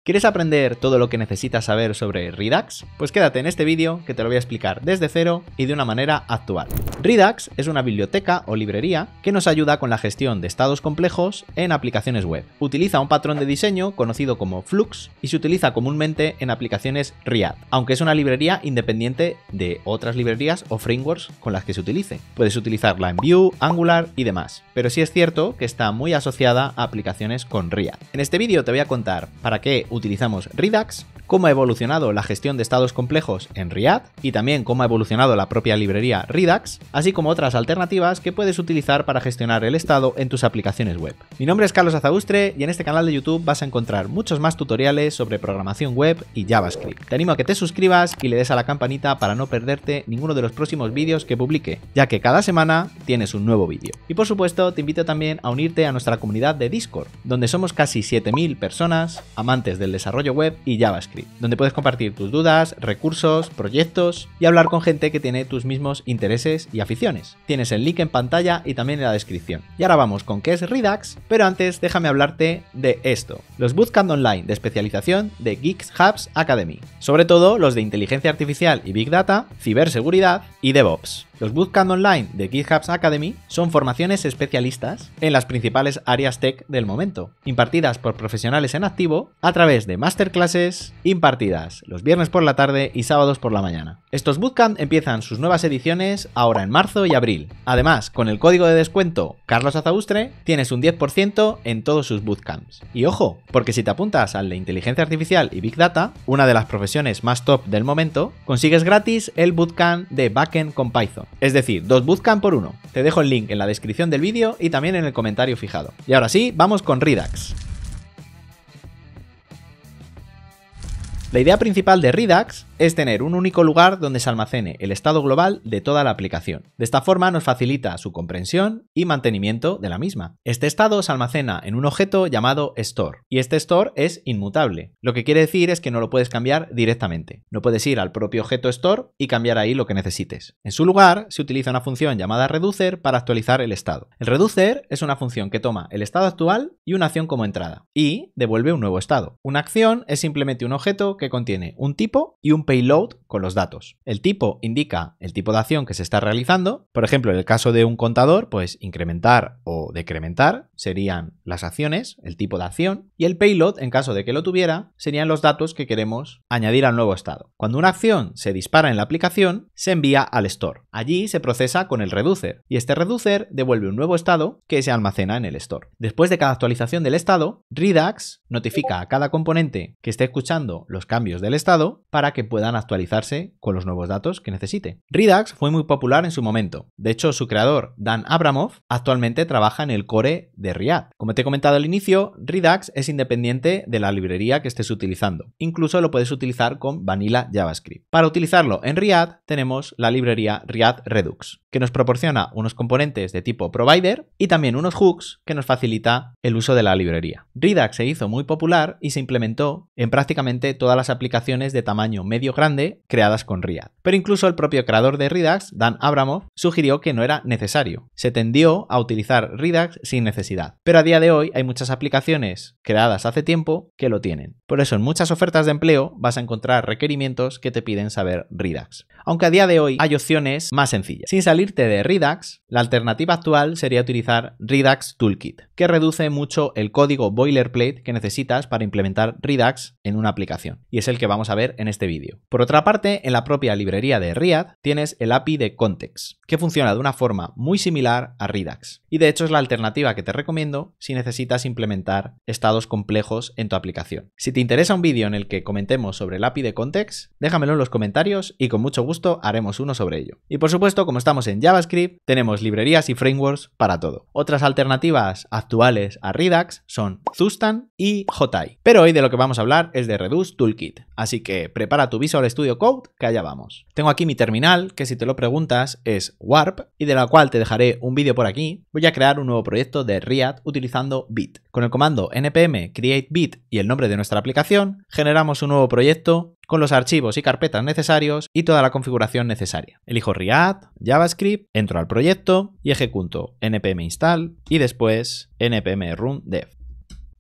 ¿Quieres aprender todo lo que necesitas saber sobre Redux? Pues quédate en este vídeo que te lo voy a explicar desde cero y de una manera actual. Redux es una biblioteca o librería que nos ayuda con la gestión de estados complejos en aplicaciones web. Utiliza un patrón de diseño conocido como Flux y se utiliza comúnmente en aplicaciones React, aunque es una librería independiente de otras librerías o frameworks con las que se utilice. Puedes utilizarla en Vue, Angular y demás, pero sí es cierto que está muy asociada a aplicaciones con React. En este vídeo te voy a contar para qué utilizamos Redux, cómo ha evolucionado la gestión de estados complejos en React y también cómo ha evolucionado la propia librería Redux, así como otras alternativas que puedes utilizar para gestionar el estado en tus aplicaciones web. Mi nombre es Carlos Azaustre y en este canal de YouTube vas a encontrar muchos más tutoriales sobre programación web y JavaScript. Te animo a que te suscribas y le des a la campanita para no perderte ninguno de los próximos vídeos que publique, ya que cada semana tienes un nuevo vídeo. Y por supuesto te invito también a unirte a nuestra comunidad de Discord, donde somos casi 7000 personas amantes del desarrollo web y JavaScript, donde puedes compartir tus dudas, recursos, proyectos y hablar con gente que tiene tus mismos intereses y aficiones. Tienes el link en pantalla y también en la descripción. Y ahora vamos con qué es Redux, pero antes déjame hablarte de esto: los bootcamp online de especialización de GitHub Academy, sobre todo los de inteligencia artificial y Big Data, ciberseguridad y DevOps. Los bootcamp online de GitHub Academy son formaciones especialistas en las principales áreas tech del momento, impartidas por profesionales en activo a través de masterclasses impartidas los viernes por la tarde y sábados por la mañana. Estos bootcamp empiezan sus nuevas ediciones ahora en marzo y abril. Además, con el código de descuento Carlos Azaustre tienes un 10% en todos sus bootcamps. Y ojo, porque si te apuntas al de inteligencia artificial y Big Data, una de las profesiones más top del momento, consigues gratis el bootcamp de Backend con Python. Es decir, 2 bootcamp por 1. Te dejo el link en la descripción del vídeo y también en el comentario fijado. Y ahora sí, vamos con Redux. La idea principal de Redux es tener un único lugar donde se almacene el estado global de toda la aplicación. De esta forma nos facilita su comprensión y mantenimiento de la misma. Este estado se almacena en un objeto llamado store, y este store es inmutable. Lo que quiere decir es que no lo puedes cambiar directamente. No puedes ir al propio objeto store y cambiar ahí lo que necesites. En su lugar se utiliza una función llamada reducer para actualizar el estado. El reducer es una función que toma el estado actual y una acción como entrada y devuelve un nuevo estado. Una acción es simplemente un objeto que contiene un tipo y un payload con los datos. El tipo indica el tipo de acción que se está realizando. Por ejemplo, en el caso de un contador, pues incrementar o decrementar serían las acciones, el tipo de acción, y el payload, en caso de que lo tuviera, serían los datos que queremos añadir al nuevo estado. Cuando una acción se dispara en la aplicación, se envía al store. Allí se procesa con el reducer, y este reducer devuelve un nuevo estado que se almacena en el store. Después de cada actualización del estado, Redux notifica a cada componente que esté escuchando los cambios del estado para que puedan actualizarse con los nuevos datos que necesite. Redux fue muy popular en su momento. De hecho, su creador, Dan Abramov, actualmente trabaja en el core de React. Como te he comentado al inicio, Redux es independiente de la librería que estés utilizando. Incluso lo puedes utilizar con Vanilla JavaScript. Para utilizarlo en React tenemos la librería React Redux, que nos proporciona unos componentes de tipo provider y también unos hooks que nos facilita el uso de la librería. Redux se hizo muy popular y se implementó en prácticamente todas las aplicaciones de tamaño medio-grande creadas con React. Pero incluso el propio creador de Redux, Dan Abramov, sugirió que no era necesario. Se tendió a utilizar Redux sin necesidad. Pero a día de hoy hay muchas aplicaciones creadas hace tiempo que lo tienen. Por eso en muchas ofertas de empleo vas a encontrar requerimientos que te piden saber Redux. Aunque a día de hoy hay opciones más sencillas. Sin salirte de Redux, la alternativa actual sería utilizar Redux Toolkit, que reduce mucho el código boilerplate que necesitas para implementar Redux en una aplicación. Y es el que vamos a ver en este vídeo. Por otra parte, en la propia librería de React tienes el API de Context, que funciona de una forma muy similar a Redux. Y de hecho es la alternativa que te recomiendo si necesitas implementar estados complejos en tu aplicación. Si te interesa un vídeo en el que comentemos sobre el API de Context, déjamelo en los comentarios y con mucho gusto haremos uno sobre ello. Y por supuesto, como estamos en JavaScript, tenemos librerías y frameworks para todo. Otras alternativas actuales a Redux son Zustan y Hotai. Pero hoy de lo que vamos a hablar es de Redux Toolkit. Así que prepara tu Visual Studio Code, que allá vamos. Tengo aquí mi terminal, que si te lo preguntas es Warp, y de la cual te dejaré un vídeo por aquí. Voy a crear un nuevo proyecto de React utilizando Bit. Con el comando npm create bit y el nombre de nuestra aplicación, generamos un nuevo proyecto con los archivos y carpetas necesarios y toda la configuración necesaria. Elijo React, JavaScript, entro al proyecto y ejecuto npm install y después npm run dev.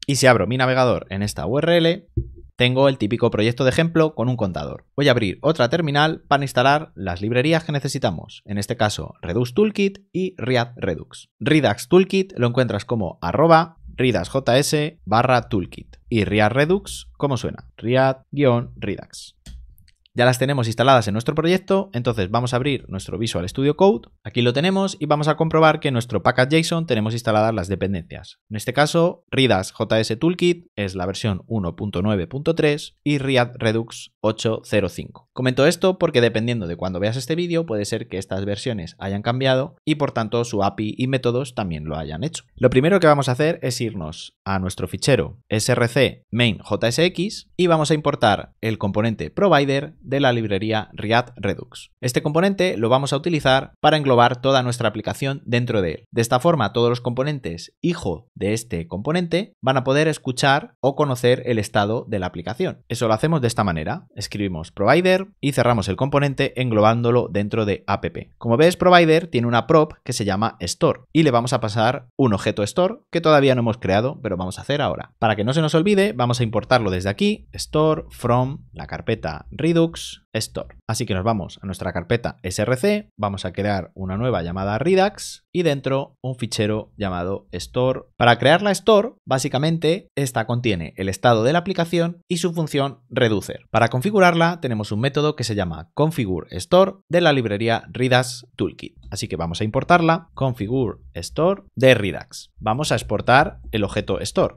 Y si abro mi navegador en esta URL, tengo el típico proyecto de ejemplo con un contador. Voy a abrir otra terminal para instalar las librerías que necesitamos, en este caso Redux Toolkit y React Redux. Redux Toolkit lo encuentras como @reduxjs/toolkit y React Redux, ¿cómo suena? React-Redux. Ya las tenemos instaladas en nuestro proyecto, entonces vamos a abrir nuestro Visual Studio Code, aquí lo tenemos y vamos a comprobar que en nuestro package.json tenemos instaladas las dependencias. En este caso, Redux.js Toolkit es la versión 1.9.3 y React Redux 8.0.5. Comento esto porque dependiendo de cuando veas este vídeo puede ser que estas versiones hayan cambiado y por tanto su API y métodos también lo hayan hecho. Lo primero que vamos a hacer es irnos a nuestro fichero src main.jsx y vamos a importar el componente provider de la librería React Redux. Este componente lo vamos a utilizar para englobar toda nuestra aplicación dentro de él. De esta forma, todos los componentes hijo de este componente van a poder escuchar o conocer el estado de la aplicación. Eso lo hacemos de esta manera. Escribimos provider y cerramos el componente englobándolo dentro de app. Como ves, provider tiene una prop que se llama store y le vamos a pasar un objeto store que todavía no hemos creado, pero vamos a hacer ahora. Para que no se nos olvide, vamos a importarlo desde aquí, store from la carpeta Redux Store. Así que nos vamos a nuestra carpeta src, vamos a crear una nueva llamada Redux y dentro un fichero llamado store. Para crear la store, básicamente esta contiene el estado de la aplicación y su función reducer. Para configurarla tenemos un método que se llama configure store de la librería Redux Toolkit. Así que vamos a importarla, configure store de Redux. Vamos a exportar el objeto store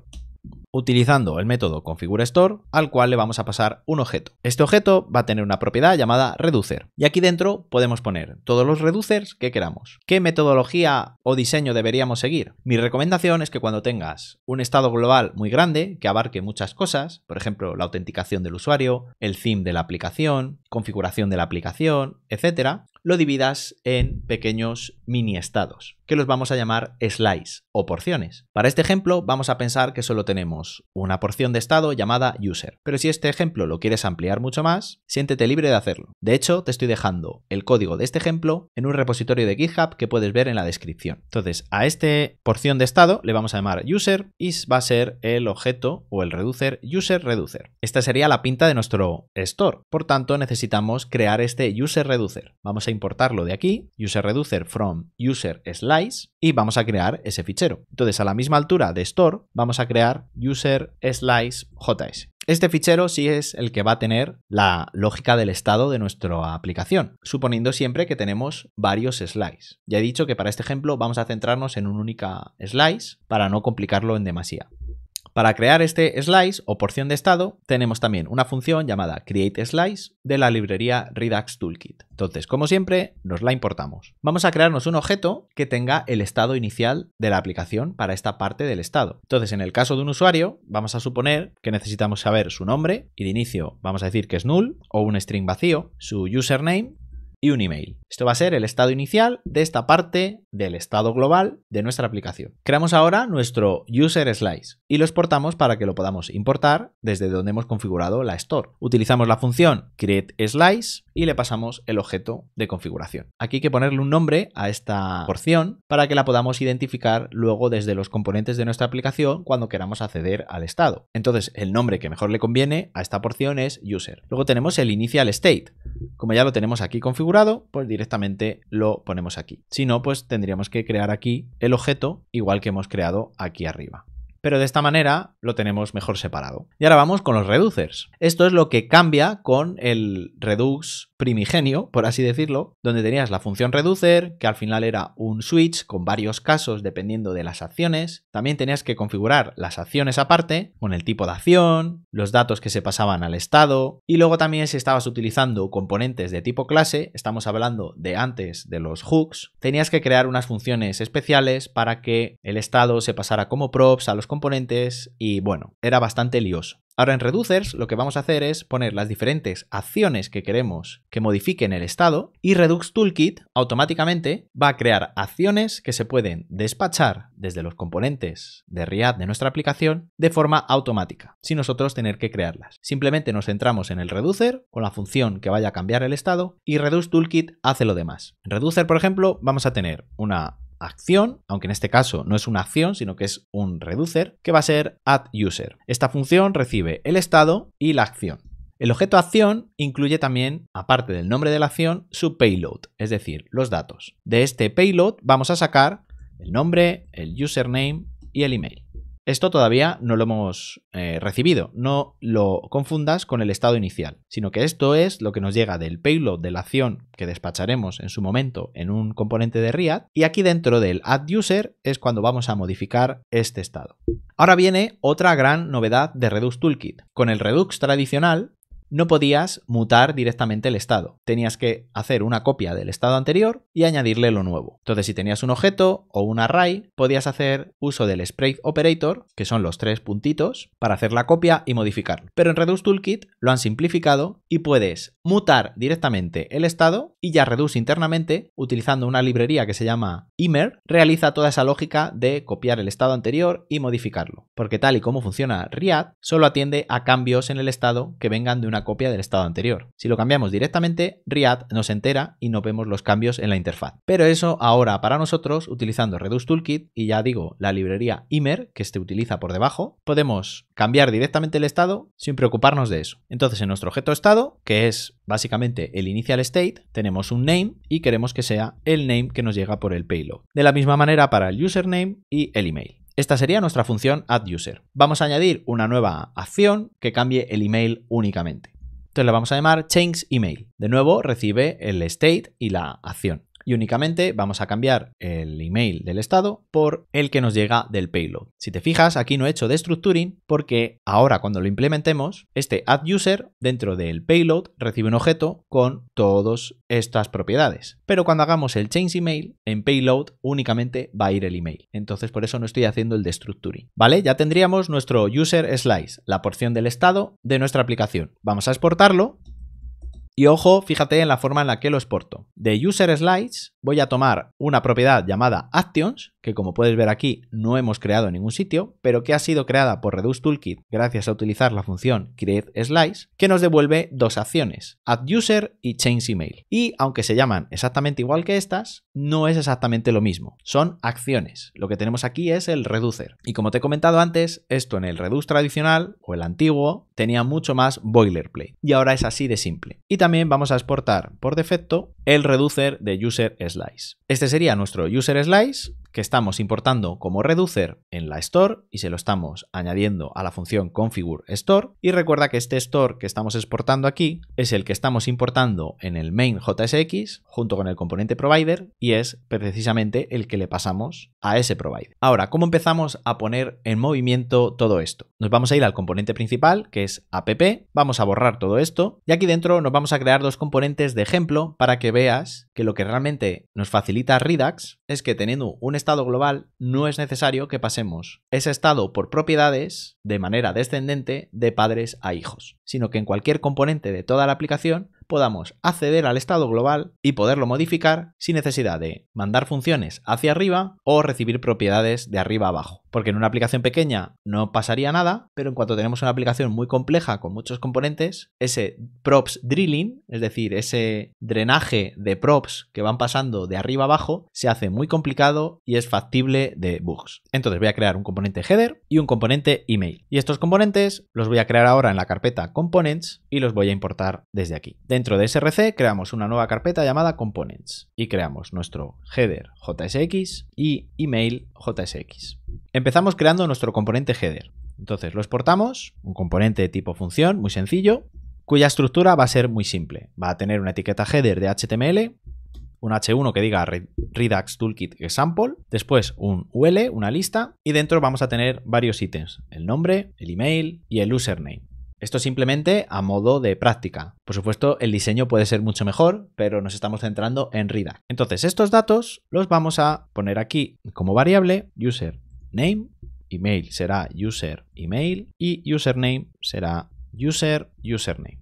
utilizando el método configureStore al cual le vamos a pasar un objeto. Este objeto va a tener una propiedad llamada reducer y aquí dentro podemos poner todos los reducers que queramos. ¿Qué metodología o diseño deberíamos seguir? Mi recomendación es que cuando tengas un estado global muy grande que abarque muchas cosas, por ejemplo la autenticación del usuario, el theme de la aplicación, configuración de la aplicación, etcétera, lo dividas en pequeños mini estados, que los vamos a llamar slice o porciones. Para este ejemplo vamos a pensar que solo tenemos una porción de estado llamada user, pero si este ejemplo lo quieres ampliar mucho más, siéntete libre de hacerlo. De hecho, te estoy dejando el código de este ejemplo en un repositorio de GitHub que puedes ver en la descripción. Entonces, a esta porción de estado le vamos a llamar user y va a ser el objeto o el reducer user reducer. Esta sería la pinta de nuestro store, por tanto necesitamos crear este user reducer. Vamos a importarlo de aquí, user reducer from user slice y vamos a crear ese fichero. Entonces a la misma altura de store vamos a crear user slice js. Este fichero sí es el que va a tener la lógica del estado de nuestra aplicación, suponiendo siempre que tenemos varios slices. Ya he dicho que para este ejemplo vamos a centrarnos en un única slice para no complicarlo en demasía. Para crear este slice o porción de estado tenemos también una función llamada createSlice de la librería Redux Toolkit. Entonces, como siempre, nos la importamos. Vamos a crearnos un objeto que tenga el estado inicial de la aplicación para esta parte del estado. Entonces, en el caso de un usuario, vamos a suponer que necesitamos saber su nombre y de inicio vamos a decir que es null o un string vacío, su username y un email. Esto va a ser el estado inicial de esta parte del estado global de nuestra aplicación. Creamos ahora nuestro user slice y lo exportamos para que lo podamos importar desde donde hemos configurado la store. Utilizamos la función createSlice y le pasamos el objeto de configuración. Aquí hay que ponerle un nombre a esta porción para que la podamos identificar luego desde los componentes de nuestra aplicación cuando queramos acceder al estado. Entonces, el nombre que mejor le conviene a esta porción es user. Luego tenemos el initial state. Como ya lo tenemos aquí configurado, pues directamente lo ponemos aquí. Si no, pues tendríamos que crear aquí el objeto igual que hemos creado aquí arriba. Pero de esta manera lo tenemos mejor separado. Y ahora vamos con los reducers. Esto es lo que cambia con el Redux primigenio, por así decirlo, donde tenías la función reducer, que al final era un switch con varios casos dependiendo de las acciones. También tenías que configurar las acciones aparte, con el tipo de acción, los datos que se pasaban al estado, y luego también si estabas utilizando componentes de tipo clase, estamos hablando de antes de los hooks, tenías que crear unas funciones especiales para que el estado se pasara como props a los componentes y bueno, era bastante lioso. Ahora en Reducers lo que vamos a hacer es poner las diferentes acciones que queremos que modifiquen el estado y Redux Toolkit automáticamente va a crear acciones que se pueden despachar desde los componentes de React de nuestra aplicación de forma automática, sin nosotros tener que crearlas. Simplemente nos centramos en el Reducer con la función que vaya a cambiar el estado y Redux Toolkit hace lo demás. En Reducer, por ejemplo, vamos a tener una acción, aunque en este caso no es una acción, sino que es un reducer, que va a ser addUser. Esta función recibe el estado y la acción. El objeto acción incluye también, aparte del nombre de la acción, su payload, es decir, los datos. De este payload vamos a sacar el nombre, el username y el email. Esto todavía no lo hemos recibido, no lo confundas con el estado inicial, sino que esto es lo que nos llega del payload de la acción que despacharemos en su momento en un componente de Riad, y aquí dentro del addUser es cuando vamos a modificar este estado. Ahora viene otra gran novedad de Redux Toolkit. Con el Redux tradicional no podías mutar directamente el estado. Tenías que hacer una copia del estado anterior y añadirle lo nuevo. Entonces, si tenías un objeto o un array, podías hacer uso del sprite operator, que son los 3 puntitos, para hacer la copia y modificarlo. Pero en Redux Toolkit lo han simplificado y puedes mutar directamente el estado y ya Redux internamente, utilizando una librería que se llama Immer, realiza toda esa lógica de copiar el estado anterior y modificarlo. Porque tal y como funciona Riad, solo atiende a cambios en el estado que vengan de una copia del estado anterior. Si lo cambiamos directamente, Riad nos entera y no vemos los cambios en la interfaz. Pero eso ahora para nosotros, utilizando Redux Toolkit y ya digo la librería Immer, que se utiliza por debajo, podemos cambiar directamente el estado sin preocuparnos de eso. Entonces en nuestro objeto estado, que es básicamente el initial state, tenemos un name y queremos que sea el name que nos llega por el payload. De la misma manera para el username y el email. Esta sería nuestra función addUser. Vamos a añadir una nueva acción que cambie el email únicamente. Entonces le vamos a llamar changeEmail. De nuevo recibe el state y la acción. Y únicamente vamos a cambiar el email del estado por el que nos llega del payload. Si te fijas, aquí no he hecho destructuring porque ahora cuando lo implementemos, este addUser dentro del payload recibe un objeto con todas estas propiedades. Pero cuando hagamos el changeEmail, en payload únicamente va a ir el email. Entonces por eso no estoy haciendo el destructuring. ¿Vale? Ya tendríamos nuestro user slice, la porción del estado de nuestra aplicación. Vamos a exportarlo. Y ojo, fíjate en la forma en la que lo exporto. De user_slice voy a tomar una propiedad llamada actions, que como puedes ver aquí no hemos creado en ningún sitio, pero que ha sido creada por Redux Toolkit gracias a utilizar la función createSlice, que nos devuelve dos acciones, addUser y changeEmail. Y aunque se llaman exactamente igual que estas, no es exactamente lo mismo. Son acciones. Lo que tenemos aquí es el reducer. Y como te he comentado antes, esto en el Redux tradicional o el antiguo tenía mucho más boilerplate. Y ahora es así de simple. Y también vamos a exportar por defecto el reducer de user_slice. Este sería nuestro user_slice que estamos importando como reducer en la store y se lo estamos añadiendo a la función configure_store. Y recuerda que este store que estamos exportando aquí es el que estamos importando en el main JSX junto con el componente provider y es precisamente el que le pasamos a ese provider. Ahora, ¿cómo empezamos a poner en movimiento todo esto? Nos vamos a ir al componente principal, que es app, vamos a borrar todo esto y aquí dentro nos vamos a crear dos componentes de ejemplo para que veas que lo que realmente nos facilita Redux es que teniendo un estado global no es necesario que pasemos ese estado por propiedades de manera descendente de padres a hijos, sino que en cualquier componente de toda la aplicación podamos acceder al estado global y poderlo modificar sin necesidad de mandar funciones hacia arriba o recibir propiedades de arriba a abajo. Porque en una aplicación pequeña no pasaría nada, pero en cuanto tenemos una aplicación muy compleja con muchos componentes, ese props drilling, es decir, ese drenaje de props que van pasando de arriba a abajo, se hace muy complicado y es factible de bugs. Entonces voy a crear un componente header y un componente email. Y estos componentes los voy a crear ahora en la carpeta components y los voy a importar desde aquí. Dentro de src creamos una nueva carpeta llamada components y creamos nuestro header JSX y email JSX. Empezamos creando nuestro componente header. Entonces lo exportamos, un componente de tipo función muy sencillo, cuya estructura va a ser muy simple. Va a tener una etiqueta header de HTML, un H1 que diga Redux Toolkit Example, después un UL, una lista, y dentro vamos a tener varios ítems, el nombre, el email y el username. Esto simplemente a modo de práctica. Por supuesto, el diseño puede ser mucho mejor, pero nos estamos centrando en Redux. Entonces, estos datos los vamos a poner aquí como variable username, email será user email y username será username.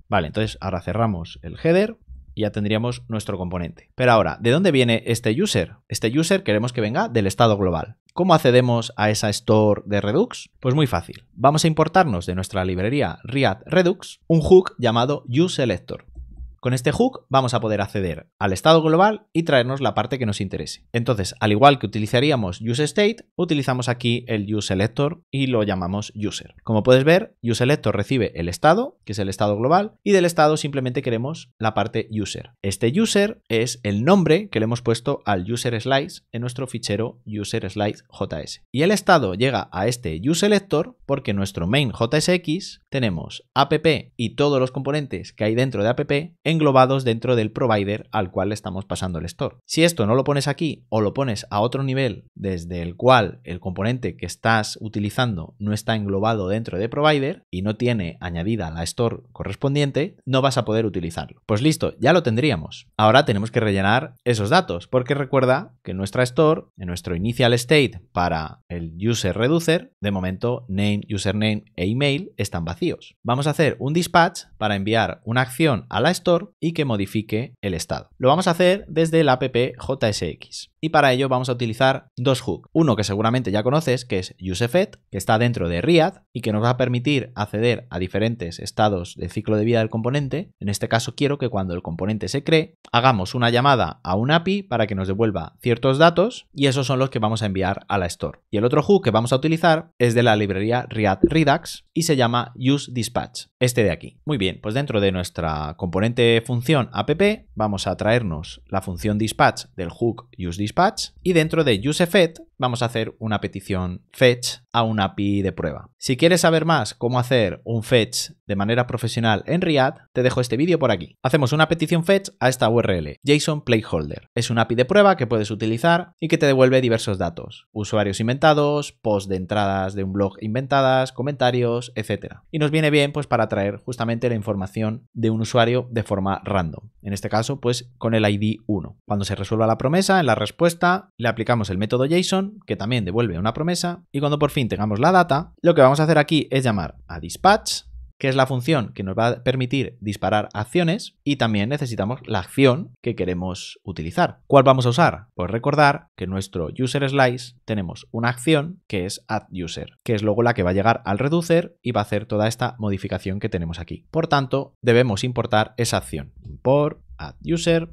Vale, entonces ahora cerramos el header y ya tendríamos nuestro componente. Pero ahora, ¿de dónde viene este user? Este user queremos que venga del estado global. ¿Cómo accedemos a esa store de Redux? Pues muy fácil. Vamos a importarnos de nuestra librería Riad Redux un hook llamado useSelector. Con este hook vamos a poder acceder al estado global y traernos la parte que nos interese. Entonces, al igual que utilizaríamos useState, utilizamos aquí el useSelector y lo llamamos user. Como puedes ver, useSelector recibe el estado, que es el estado global, y del estado simplemente queremos la parte user. Este user es el nombre que le hemos puesto al userSlice en nuestro fichero userSlice.js. Y el estado llega a este useSelector porque en nuestro main.jsx tenemos app y todos los componentes que hay dentro de app englobados dentro del provider al cual le estamos pasando el store. Si esto no lo pones aquí o lo pones a otro nivel desde el cual el componente que estás utilizando no está englobado dentro de provider y no tiene añadida la store correspondiente, no vas a poder utilizarlo. Pues listo, ya lo tendríamos. Ahora tenemos que rellenar esos datos porque recuerda que nuestra store, en nuestro initial state para el user reducer, de momento name, username e email están vacíos. Vamos a hacer un dispatch para enviar una acción a la store y que modifique el estado. Lo vamos a hacer desde el app.jsx y para ello vamos a utilizar dos hooks. Uno que seguramente ya conoces, que es useFet, que está dentro de React y que nos va a permitir acceder a diferentes estados del ciclo de vida del componente. En este caso quiero que cuando el componente se cree, hagamos una llamada a un API para que nos devuelva ciertos datos y esos son los que vamos a enviar a la store. Y el otro hook que vamos a utilizar es de la librería React Redux y se llama useDispatch, este de aquí. Muy bien, pues dentro de nuestra componente función app vamos a traernos la función dispatch del hook useDispatch y dentro de useFet vamos a hacer una petición fetch a un API de prueba. Si quieres saber más cómo hacer un fetch de manera profesional en React, te dejo este vídeo por aquí. Hacemos una petición fetch a esta URL, JSON Placeholder. Es un API de prueba que puedes utilizar y que te devuelve diversos datos. Usuarios inventados, posts de entradas de un blog inventadas, comentarios, etc. Y nos viene bien pues para traer justamente la información de un usuario de forma random. En este caso, pues con el ID 1. Cuando se resuelva la promesa, en la respuesta le aplicamos el método JSON, que también devuelve una promesa, y cuando por fin tengamos la data, lo que vamos a hacer aquí es llamar a dispatch, que es la función que nos va a permitir disparar acciones, y también necesitamos la acción que queremos utilizar. ¿Cuál vamos a usar? Pues recordar que en nuestro userSlice tenemos una acción que es addUser, que es luego la que va a llegar al reducer y va a hacer toda esta modificación que tenemos aquí. Por tanto, debemos importar esa acción. Import addUser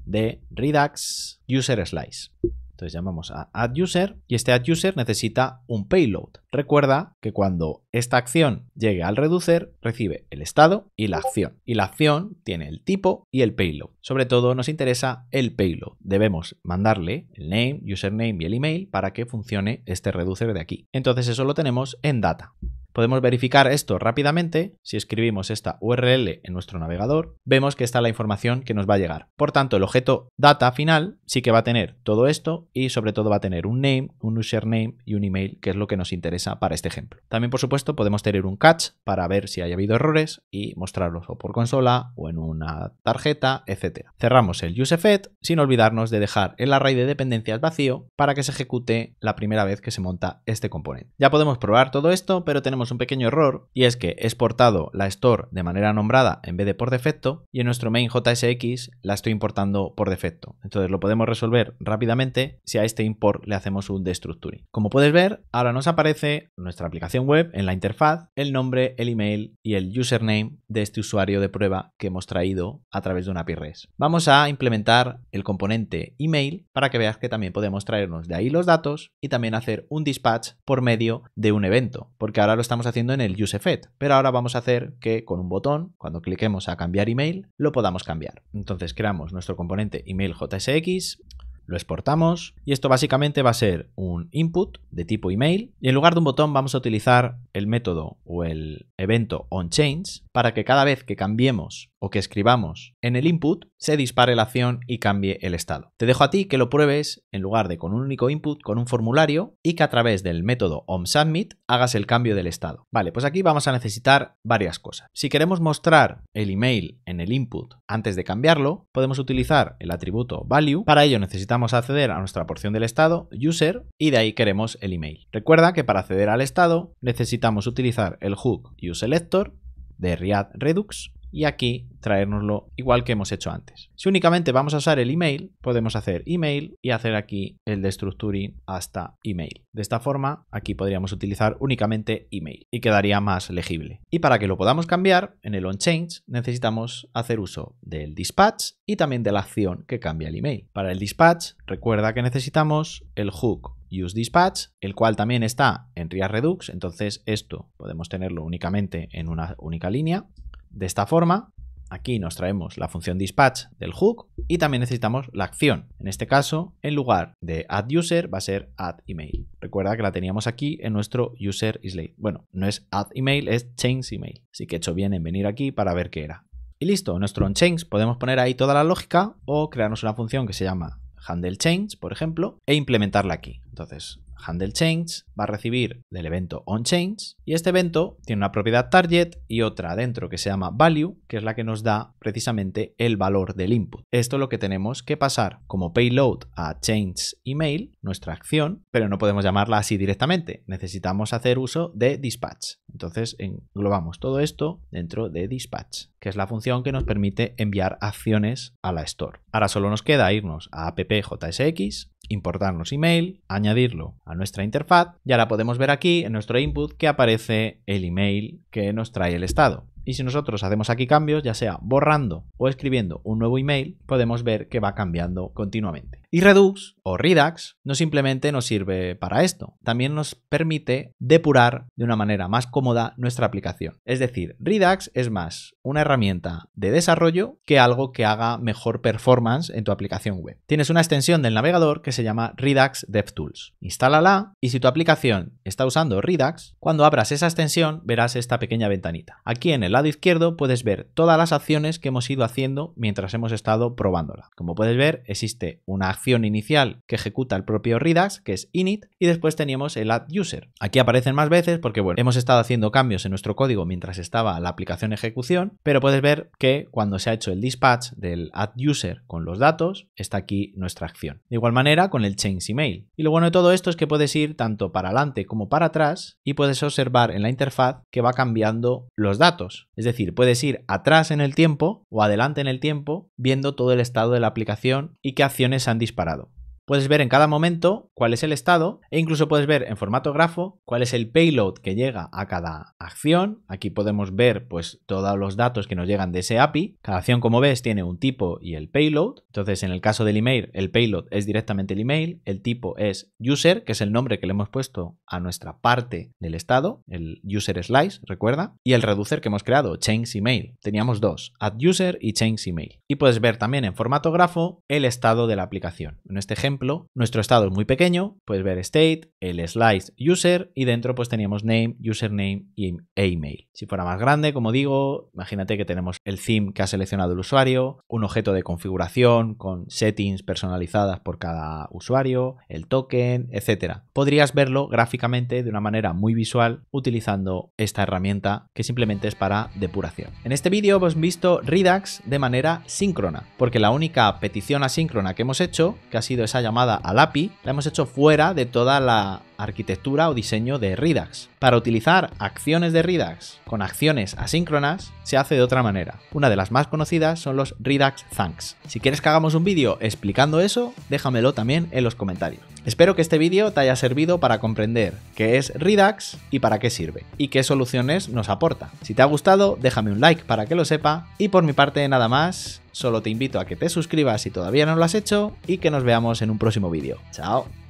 de Redux userSlice. Entonces llamamos a addUser y este addUser necesita un payload. Recuerda que cuando esta acción llegue al reducer, recibe el estado y la acción. Y la acción tiene el tipo y el payload. Sobre todo nos interesa el payload. Debemos mandarle el name, username y el email para que funcione este reducer de aquí. Entonces eso lo tenemos en data. Podemos verificar esto rápidamente. Si escribimos esta URL en nuestro navegador, vemos que está la información que nos va a llegar. Por tanto, el objeto data final sí que va a tener todo esto y sobre todo va a tener un name, un username y un email, que es lo que nos interesa para este ejemplo. También, por supuesto, podemos tener un catch para ver si haya habido errores y mostrarlos o por consola o en una tarjeta, etc. Cerramos el useFet sin olvidarnos de dejar el array de dependencias vacío para que se ejecute la primera vez que se monta este componente. Ya podemos probar todo esto, pero tenemos un pequeño error y es que he exportado la store de manera nombrada en vez de por defecto y en nuestro main.jsx la estoy importando por defecto. Entonces lo podemos resolver rápidamente si a este import le hacemos un destructuring. Como puedes ver, ahora nos aparece en nuestra aplicación web en la interfaz el nombre, el email y el username de este usuario de prueba que hemos traído a través de una API REST. Vamos a implementar el componente email para que veas que también podemos traernos de ahí los datos y también hacer un dispatch por medio de un evento, porque ahora lo estamos haciendo en el useFet, pero ahora vamos a hacer que con un botón, cuando cliquemos a cambiar email, lo podamos cambiar. Entonces creamos nuestro componente email.jsx, lo exportamos y esto básicamente va a ser un input de tipo email y en lugar de un botón vamos a utilizar el método o el evento onChange para que cada vez que cambiemos o que escribamos en el input se dispare la acción y cambie el estado. Te dejo a ti que lo pruebes en lugar de con un único input, con un formulario y que a través del método onSubmit hagas el cambio del estado. Vale, pues aquí vamos a necesitar varias cosas. Si queremos mostrar el email en el input antes de cambiarlo, podemos utilizar el atributo value. Para ello necesitamos acceder a nuestra porción del estado, user, y de ahí queremos el email. Recuerda que para acceder al estado necesitamos utilizar el hook useSelector de React Redux y aquí traérnoslo igual que hemos hecho antes. Si únicamente vamos a usar el email, podemos hacer email y hacer aquí el destructuring hasta email. De esta forma, aquí podríamos utilizar únicamente email y quedaría más legible. Y para que lo podamos cambiar, en el onChange necesitamos hacer uso del dispatch y también de la acción que cambia el email. Para el dispatch, recuerda que necesitamos el hook useDispatch, el cual también está en React Redux, entonces esto podemos tenerlo únicamente en una única línea. De esta forma, aquí nos traemos la función dispatch del hook y también necesitamos la acción. En este caso, en lugar de addUser va a ser addEmail. Recuerda que la teníamos aquí en nuestro userIsLate. Bueno, no es addEmail, es changeEmail. Así que he hecho bien en venir aquí para ver qué era. Y listo, en nuestro onChange podemos poner ahí toda la lógica o crearnos una función que se llama handleChange, por ejemplo, e implementarla aquí. Entonces, handleChange va a recibir del evento onChange y este evento tiene una propiedad target y otra dentro que se llama value, que es la que nos da precisamente el valor del input. Esto es lo que tenemos que pasar como payload a changeEmail, nuestra acción, pero no podemos llamarla así directamente. Necesitamos hacer uso de dispatch. Entonces englobamos todo esto dentro de dispatch, que es la función que nos permite enviar acciones a la store. Ahora solo nos queda irnos a app.jsx, importarnos email, añadirlo a nuestra interfaz y ahora podemos ver aquí en nuestro input que aparece el email que nos trae el estado. Y si nosotros hacemos aquí cambios, ya sea borrando o escribiendo un nuevo email, podemos ver que va cambiando continuamente. Y Redux o Redux no simplemente nos sirve para esto, también nos permite depurar de una manera más cómoda nuestra aplicación. Es decir, Redux es más una herramienta de desarrollo que algo que haga mejor performance en tu aplicación web. Tienes una extensión del navegador que se llama Redux DevTools. Instálala y si tu aplicación está usando Redux, cuando abras esa extensión verás esta pequeña ventanita. Aquí en el lado izquierdo puedes ver todas las acciones que hemos ido haciendo mientras hemos estado probándola. Como puedes ver, existe una acción inicial que ejecuta el propio Redux, que es init, y después teníamos el addUser. Aquí aparecen más veces porque, bueno, hemos estado haciendo cambios en nuestro código mientras estaba la aplicación en ejecución, pero puedes ver que cuando se ha hecho el dispatch del addUser con los datos, está aquí nuestra acción. De igual manera con el changeEmail. Y lo bueno de todo esto es que puedes ir tanto para adelante como para atrás y puedes observar en la interfaz que va cambiando los datos. Es decir, puedes ir atrás en el tiempo o adelante en el tiempo viendo todo el estado de la aplicación y qué acciones han disparado. Puedes ver en cada momento cuál es el estado e incluso puedes ver en formato grafo cuál es el payload que llega a cada acción. Aquí podemos ver pues todos los datos que nos llegan de ese API. Cada acción, como ves, tiene un tipo y el payload. Entonces, en el caso del email, el payload es directamente el email. El tipo es user, que es el nombre que le hemos puesto a nuestra parte del estado, el user slice, recuerda. Y el reducer que hemos creado, changeEmail. Teníamos dos, addUser y changeEmail. Y puedes ver también en formato grafo el estado de la aplicación. En este ejemplo, nuestro estado es muy pequeño, puedes ver state, el slice user y dentro pues teníamos name, username e email. Si fuera más grande, como digo, imagínate que tenemos el theme que ha seleccionado el usuario, un objeto de configuración con settings personalizadas por cada usuario, el token, etc. Podrías verlo gráficamente de una manera muy visual utilizando esta herramienta que simplemente es para depuración. En este vídeo hemos visto Redux de manera síncrona, porque la única petición asíncrona que hemos hecho, que ha sido esa llamada al API, la hemos hecho fuera de toda la arquitectura o diseño de Redux. Para utilizar acciones de Redux con acciones asíncronas se hace de otra manera. Una de las más conocidas son los Redux Thanks. Si quieres que hagamos un vídeo explicando eso, déjamelo también en los comentarios. Espero que este vídeo te haya servido para comprender qué es Redux y para qué sirve, y qué soluciones nos aporta. Si te ha gustado, déjame un like para que lo sepa, y por mi parte nada más, solo te invito a que te suscribas si todavía no lo has hecho, y que nos veamos en un próximo vídeo. ¡Chao!